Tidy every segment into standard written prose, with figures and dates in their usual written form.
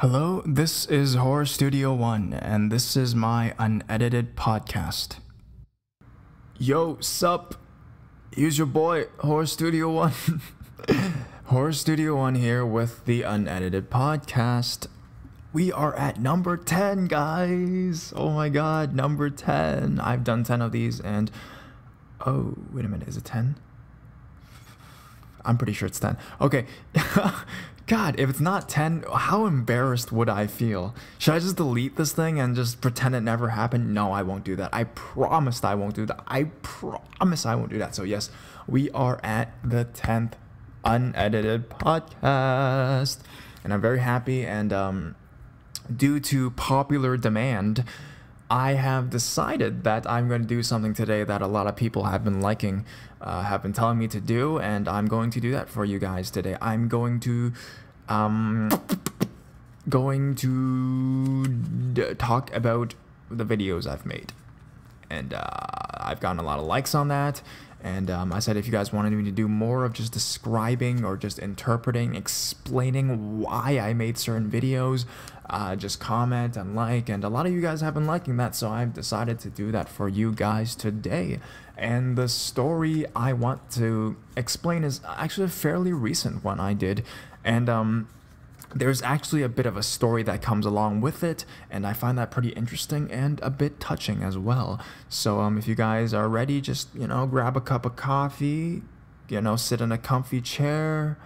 Hello, this is Horror Studio 1, and this is my unedited podcast. Yo, sup? Here's your boy, Horror Studio 1. Horror Studio 1 here with the unedited podcast. We are at number 10, guys. Oh my god, number 10. I've done 10 of these, and... Oh, wait a minute, is it 10? I'm pretty sure it's 10. Okay. God, if it's not 10, how embarrassed would I feel? Should I just delete this thing and just pretend it never happened? No, I won't do that. I promised I won't do that. I promise I won't do that. So yes, we are at the 10th unedited podcast. And I'm very happy, and due to popular demand, I have decided that I'm going to do something today that a lot of people have been liking, have been telling me to do, and I'm going to do that for you guys today. I'm going to talk about the videos I've made, and I've gotten a lot of likes on that. And I said if you guys wanted me to do more of just describing or just interpreting, explaining why I made certain videos, just comment and like. And a lot of you guys have been liking that, so I've decided to do that for you guys today. And the story I want to explain is actually a fairly recent one I did. And there's actually a bit of a story that comes along with it, and I find that pretty interesting and a bit touching as well. So if you guys are ready, just, grab a cup of coffee, sit in a comfy chair,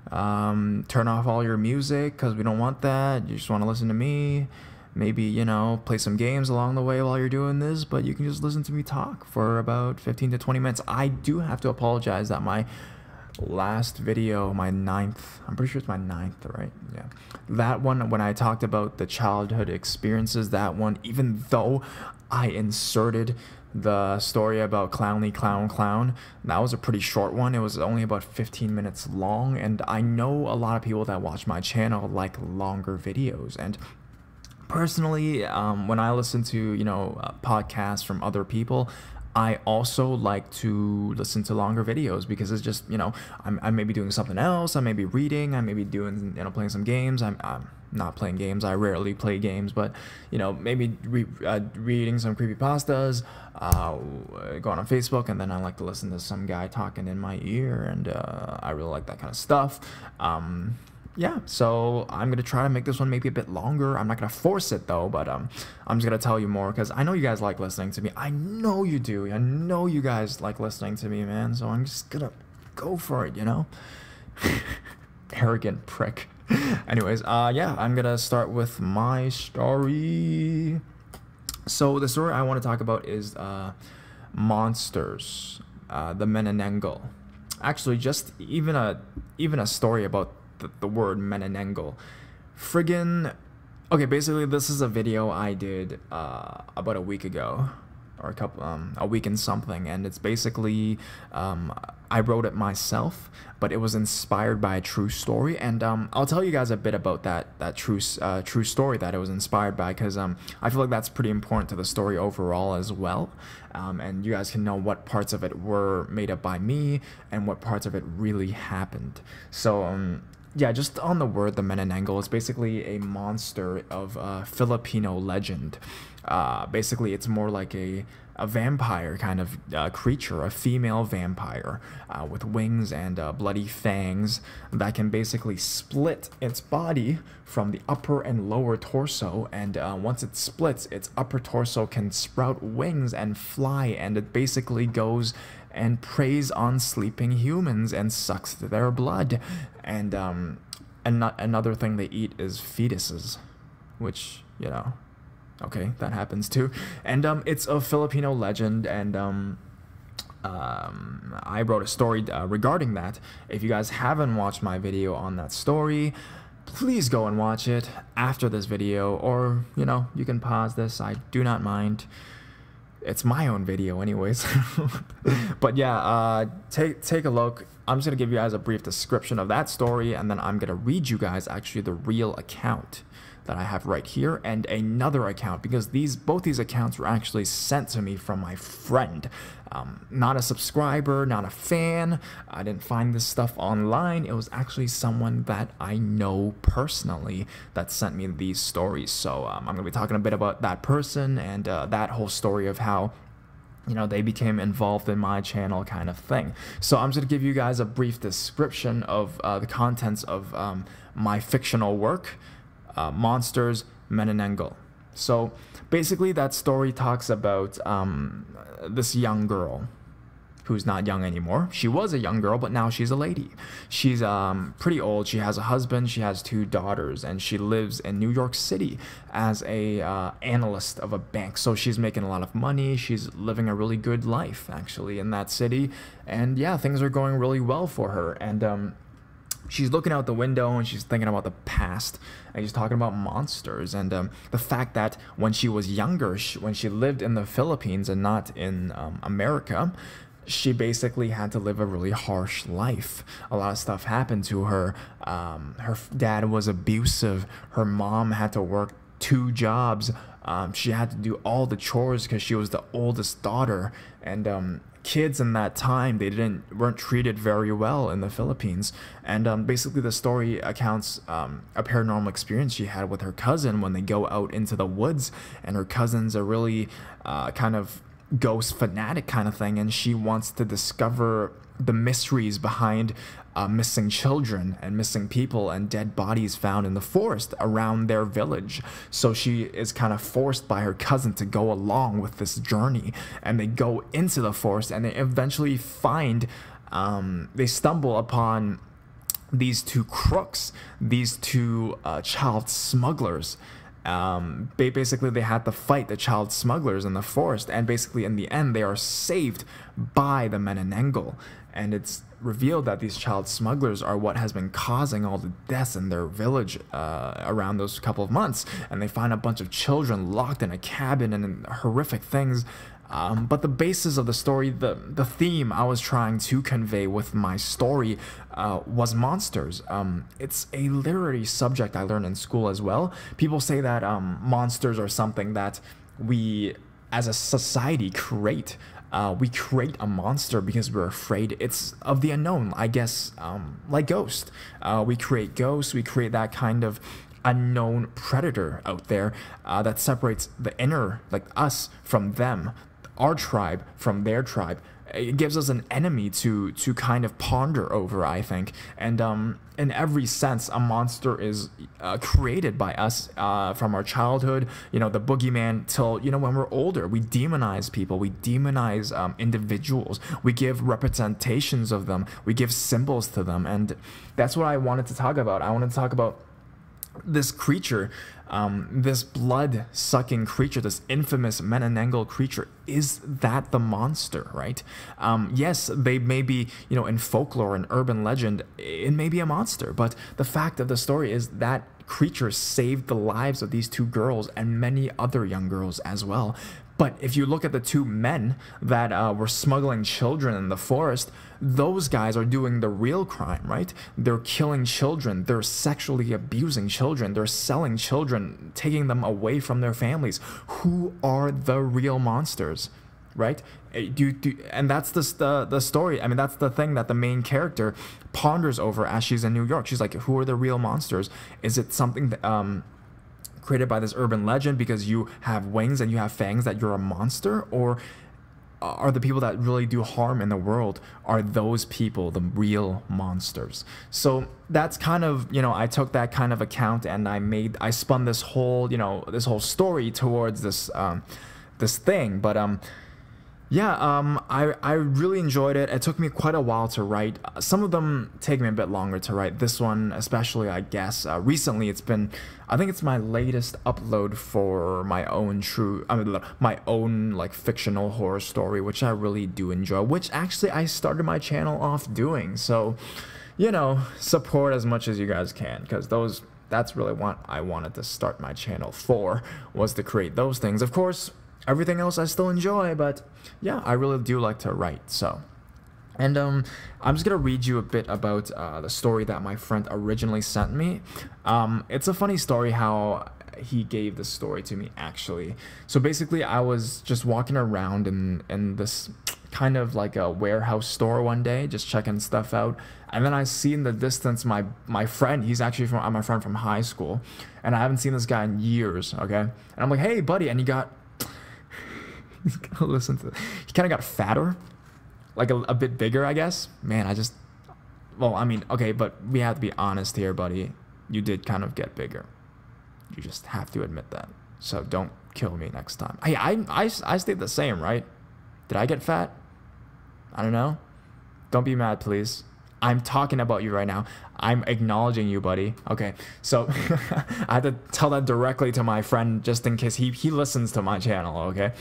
turn off all your music, because we don't want that. You just want to listen to me. Maybe, play some games along the way while you're doing this, but you can just listen to me talk for about 15 to 20 minutes. I do have to apologize that my last video, my 9th, I'm pretty sure it's my 9th, right? Yeah, that one, when I talked about the childhood experiences, that one, even though I inserted the story about Clownly Clown Clown, that was a pretty short one. It was only about 15 minutes long, and I know a lot of people that watch my channel like longer videos. And personally, when I listen to podcasts from other people, I also like to listen to longer videos, because it's just, I may be doing something else, I may be reading, I may be doing, playing some games. I'm not playing games, I rarely play games, but, maybe reading some creepypastas, going on Facebook, and then I like to listen to some guy talking in my ear, and I really like that kind of stuff. Yeah, so I'm going to try to make this one maybe a bit longer. I'm not going to force it, though, but I'm just going to tell you more, because I know you guys like listening to me. I know you do. I know you guys like listening to me, man, so I'm just going to go for it, Arrogant prick. Anyways, yeah, I'm going to start with my story. So the story I want to talk about is monsters, the Menenengal. Actually, just even a story about the word Menenengal. Friggin'... Okay, basically this is a video I did about a week ago, or a week and something, and it's basically I wrote it myself, but it was inspired by a true story, and I'll tell you guys a bit about that true story that it was inspired by, because I feel like that's pretty important to the story overall as well, and you guys can know what parts of it were made up by me and what parts of it really happened. So yeah, just on the word, the Menenengal is basically a monster of Filipino legend. Basically, it's more like a vampire kind of creature, a female vampire with wings and bloody fangs that can basically split its body from the upper and lower torso, and once it splits, its upper torso can sprout wings and fly, and it basically goes and preys on sleeping humans and sucks their blood. And another thing they eat is fetuses, which, okay, that happens too. And it's a Filipino legend, and I wrote a story regarding that. If you guys haven't watched my video on that story, please go and watch it after this video, or, you can pause this, I do not mind. It's my own video anyways. But yeah, take a look. I'm just going to give you guys a brief description of that story, and then I'm going to read you guys actually the real account that I have right here, and another account, because both these accounts were actually sent to me from my friend. Not a subscriber, not a fan. I didn't find this stuff online. It was actually someone that I know personally that sent me these stories. So I'm going to be talking a bit about that person and that whole story of how, you know, they became involved in my channel kind of thing. So I'm just going to give you guys a brief description of the contents of my fictional work, Monsters, Menenengel. So basically that story talks about this young girl who's not young anymore. She was a young girl, but now she's a lady. She's pretty old. She has a husband. She has 2 daughters, and she lives in New York City as a analyst of a bank. So she's making a lot of money. She's living a really good life, actually, in that city. And yeah, things are going really well for her. And she's looking out the window and she's thinking about the past, and she's talking about monsters and the fact that when she was younger, when she lived in the Philippines and not in America, she basically had to live a really harsh life. A lot of stuff happened to her. Her dad was abusive. Her mom had to work 2 jobs. She had to do all the chores because she was the oldest daughter, and kids in that time, they weren't treated very well in the Philippines. And basically the story accounts a paranormal experience she had with her cousin when they go out into the woods, and her cousin's a really kind of ghost fanatic kind of thing, and she wants to discover the mysteries behind missing children and missing people and dead bodies found in the forest around their village. So she is kind of forced by her cousin to go along with this journey, and they go into the forest, and they eventually they stumble upon these 2 crooks, these 2 child smugglers. Basically they had to fight the child smugglers in the forest, and basically in the end they are saved by the Menenengel, and it's revealed that these child smugglers are what has been causing all the deaths in their village around those couple of months. And they find a bunch of children locked in a cabin and horrific things. But the basis of the story, the theme I was trying to convey with my story was monsters. It's a literary subject I learned in school as well. People say that monsters are something that we as a society create. We create a monster because we're afraid it's of the unknown, I guess, like ghosts. We create ghosts, we create that kind of unknown predator out there that separates the inner, like us, from them, our tribe from their tribe. It gives us an enemy to kind of ponder over, I think. And in every sense, a monster is created by us from our childhood, you know, the boogeyman, till, you know, when we're older. We demonize people, we demonize individuals, we give representations of them, we give symbols to them. And that's what I wanted to talk about. I wanted to talk about this creature, this blood-sucking creature, this infamous Menenengel creature. Is that the monster, right? Yes, they may be, you know, in folklore and urban legend, it may be a monster, but the fact of the story is that creature saved the lives of these 2 girls and many other young girls as well. But if you look at the 2 men that were smuggling children in the forest, those guys are doing the real crime, right? They're killing children, they're sexually abusing children, they're selling children, taking them away from their families. Who are the real monsters, right? And that's the story. I mean, that's the thing that the main character ponders over as she's in New York. She's like, who are the real monsters? Is it something that, created by this urban legend because you have wings and you have fangs that you're a monster? Or are the people that really do harm in the world, are those people the real monsters? So that's kind of, you know, I took that kind of account and I spun this whole, you know, this whole story towards this this thing. But yeah, I really enjoyed it. It took me quite a while to write. Some of them take me a bit longer to write. This one especially, I guess. Recently, I think it's my latest upload for my own my own like fictional horror story, which I really do enjoy, which actually I started my channel off doing. So, you know, support as much as you guys can, because that's really what I wanted to start my channel for, was to create those things. Of course, everything else I still enjoy, but yeah, I really do like to write. So And I'm just gonna read you a bit about the story that my friend originally sent me. It's a funny story how he gave this story to me, actually. So basically, I was just walking around in this kind of like a warehouse store one day, just checking stuff out, and then I see in the distance my friend. He's actually my friend from high school, and I haven't seen this guy in years. Okay, and I'm like, hey buddy, and he got he's gonna listen to he kind of got fatter, like a bit bigger, I guess. Man, well, I mean, okay, but we have to be honest here, buddy. You did kind of get bigger. You just have to admit that. So don't kill me next time. Hey, I stayed the same, right? Did I get fat? I don't know. Don't be mad, please. I'm talking about you right now. I'm acknowledging you, buddy. Okay, so I had to tell that directly to my friend just in case he listens to my channel, okay?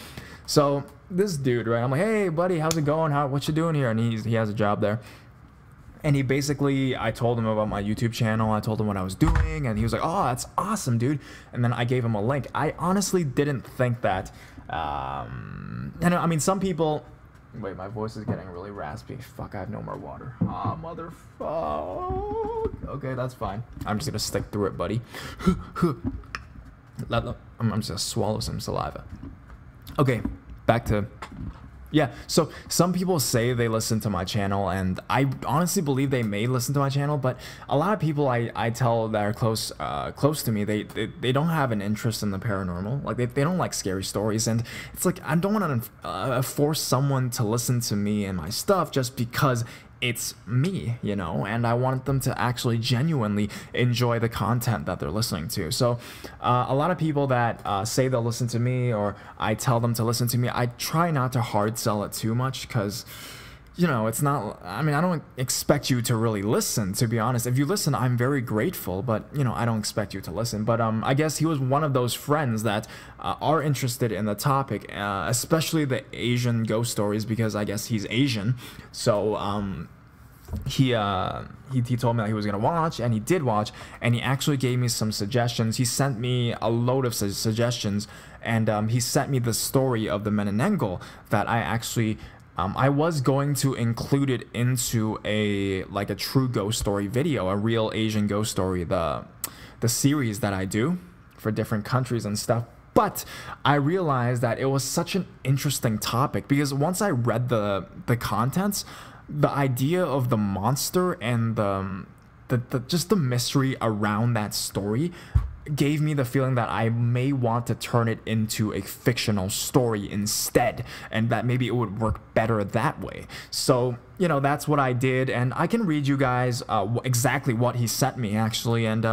So this dude, right? I'm like, hey, buddy, how's it going? What you doing here? And he has a job there. And he basically, I told him about my YouTube channel. I told him what I was doing. And he was like, oh, that's awesome, dude. And then I gave him a link. I honestly didn't think that. And I mean, some people... Wait, my voice is getting really raspy. Fuck, I have no more water. Ah, motherfucker. Okay, that's fine. I'm just going to stick through it, buddy. I'm just going to swallow some saliva. Okay, back to... Yeah, so some people say they listen to my channel, and I honestly believe they may listen to my channel, but a lot of people I tell that are close to me, they don't have an interest in the paranormal. Like, they don't like scary stories, and it's like, I don't want to force someone to listen to me and my stuff just because it's me, you know, and I want them to actually genuinely enjoy the content that they're listening to. So a lot of people that say they'll listen to me, or I tell them to listen to me, I try not to hard sell it too much, because, you know, it's not, I mean, I don't expect you to really listen, to be honest. If you listen, I'm very grateful, but, you know, I don't expect you to listen. But I guess he was one of those friends that are interested in the topic, especially the Asian ghost stories, because I guess he's Asian. So he told me that he was gonna watch, and he did watch, and he actually gave me some suggestions. He sent me a load of suggestions, and he sent me the story of the Menenengal that I actually I was going to include it into a true ghost story video, a real Asian ghost story, the series that I do for different countries and stuff. But I realized that it was such an interesting topic, because once I read the contents, the idea of the monster and just the mystery around that story gave me the feeling that I may want to turn it into a fictional story instead, and that maybe it would work better that way. So, you know, that's what I did, and I can read you guys exactly what he sent me, actually, and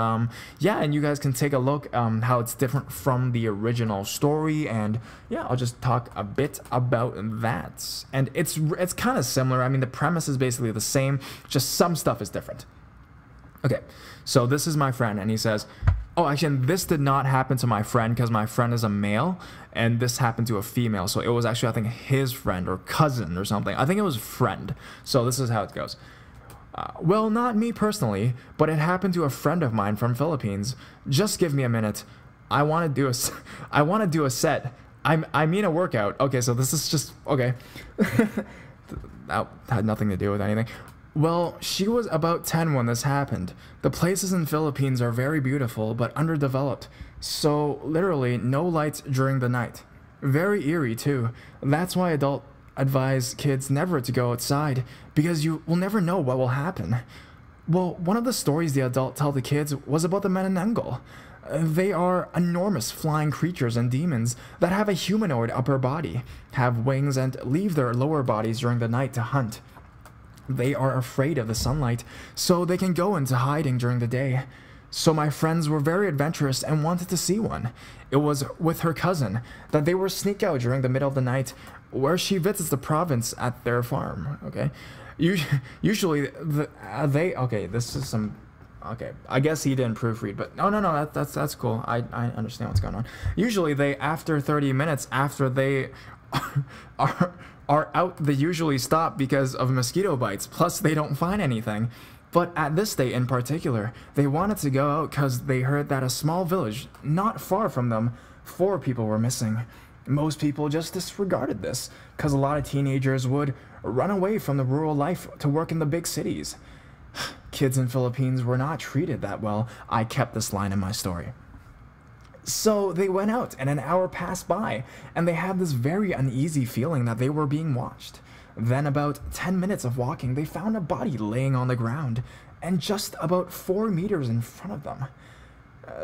yeah, and you guys can take a look how it's different from the original story, and yeah, I'll just talk a bit about that. And it's kind of similar. I mean, the premise is basically the same, just some stuff is different. Okay, so this is my friend, and he says, oh, actually, this did not happen to my friend, because my friend is a male, and this happened to a female. So it was actually, I think, his friend or cousin or something. I think it was friend. So this is how it goes. Well, not me personally, but it happened to a friend of mine from Philippines. Just give me a minute. I want to do a set. I mean a workout. Okay, so this is just okay. That had nothing to do with anything. Well, she was about 10 when this happened. The places in Philippines are very beautiful, but underdeveloped. So, literally, no lights during the night. Very eerie, too. That's why adults advise kids never to go outside, because you will never know what will happen. Well, one of the stories the adult tell the kids was about the Menenengal. They are enormous flying creatures and demons that have a humanoid upper body, have wings, and leave their lower bodies during the night to hunt. They are afraid of the sunlight, so they can go into hiding during the day. So my friends were very adventurous and wanted to see one. It was with her cousin that they were sneak out during the middle of the night, where she visits the province at their farm. Okay, usually okay. This is some. Okay, I guess he didn't proofread, but no, that's cool. I understand what's going on. Usually after 30 minutes after they are out, they usually stop because of mosquito bites, plus they don't find anything. But at this day in particular, they wanted to go out because they heard that a small village not far from them, 4 people were missing. Most people just disregarded this because a lot of teenagers would run away from the rural life to work in the big cities. Kids in Philippines were not treated that well. I kept this line in my story. So they went out, and an hour passed by, and they had this very uneasy feeling that they were being watched. Then, about 10 minutes of walking, they found a body laying on the ground, and just about 4 meters in front of them,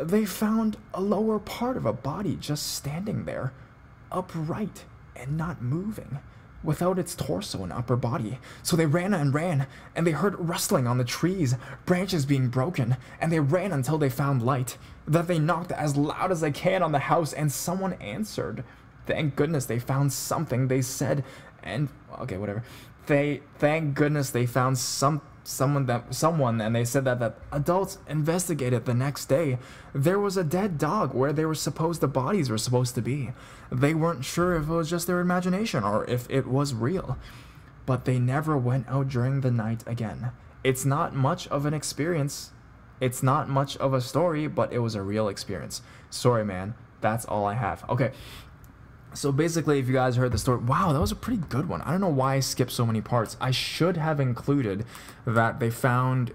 they found a lower part of a body just standing there, upright and not moving, without its torso and upper body. So they ran and ran, and they heard rustling on the trees, branches being broken, and they ran until they found light. Then they knocked as loud as they can on the house, and someone answered. Thank goodness they found something, they said, and okay, whatever. Thank goodness they found someone, and they said that adults investigated the next day. There was a dead dog where the bodies were supposed to be. They weren't sure if it was just their imagination or if it was real, but they never went out during the night again. It's not much of an experience. It's not much of a story, but it was a real experience. Sorry, man. That's all I have. Okay. So basically, if you guys heard the story, wow, that was a pretty good one. I don't know why I skipped so many parts. I should have included that they found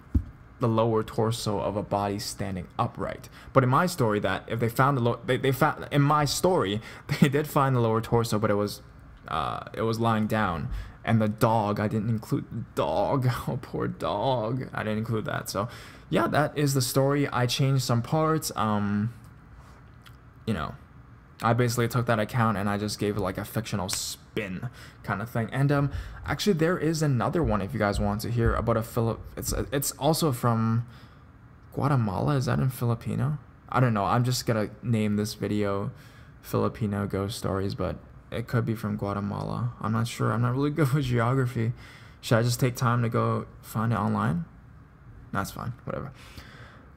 the lower torso of a body standing upright. But in my story, that if they found in my story, they did find the lower torso, but it was lying down. And the dog, I didn't include the dog. Oh, poor dog. I didn't include that. So yeah, that is the story. I changed some parts. You know, I basically took that account and I just gave it like a fictional spin kind of thing. And actually there is another one if you guys want to hear about it's also from Guatemala. Is that in Filipino? I don't know. I'm just gonna name this video Filipino Ghost Stories, but it could be from Guatemala. I'm not sure. I'm not really good with geography. Should I just take time to go find it online? That's fine. Whatever.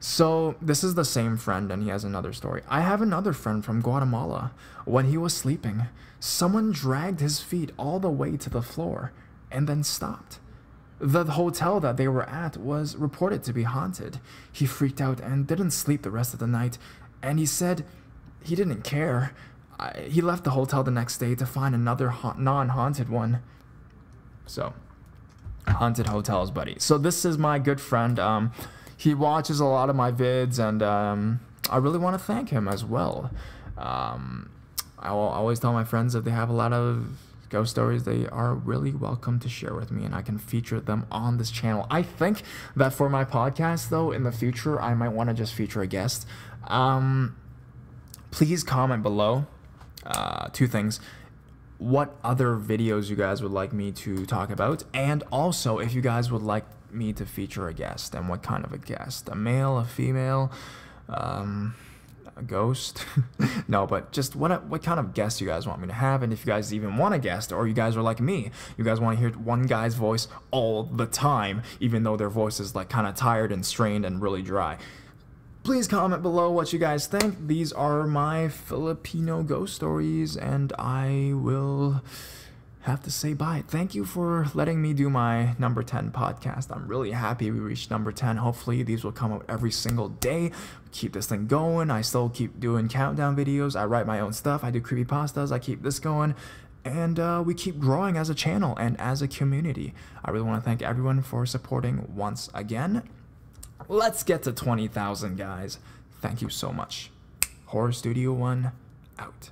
So this is the same friend, and he has another story. I have another friend from Guatemala. When he was sleeping, someone dragged his feet all the way to the floor and then stopped. The hotel that they were at was reported to be haunted. He freaked out and didn't sleep the rest of the night, and he said he didn't care. He left the hotel the next day to find another non-haunted one. So, haunted hotels, buddy. So this is my good friend. He watches a lot of my vids, and I really want to thank him as well. I always tell my friends if they have a lot of ghost stories, they are really welcome to share with me, and I can feature them on this channel. I think that for my podcast, though, in the future, I might want to just feature a guest. Please comment below. 2 things. What other videos you guys would like me to talk about, and also if you guys would like me to feature a guest, and what kind of a guest, a male, a female, a ghost. No, but just what kind of guest you guys want me to have, and if you guys even want a guest, or you guys are like me, you guys want to hear one guy's voice all the time, even though their voice is like kind of tired and strained and really dry. Please comment below what you guys think. These are my Filipino ghost stories, and I will have to say bye. Thank you for letting me do my number 10 podcast. I'm really happy we reached number 10. Hopefully these will come out every single day. Keep this thing going. I still keep doing countdown videos. I write my own stuff. I do creepypastas. I keep this going. And we keep growing as a channel and as a community. I really want to thank everyone for supporting once again. Let's get to 20,000, guys. Thank you so much. Horror Studio 1, out.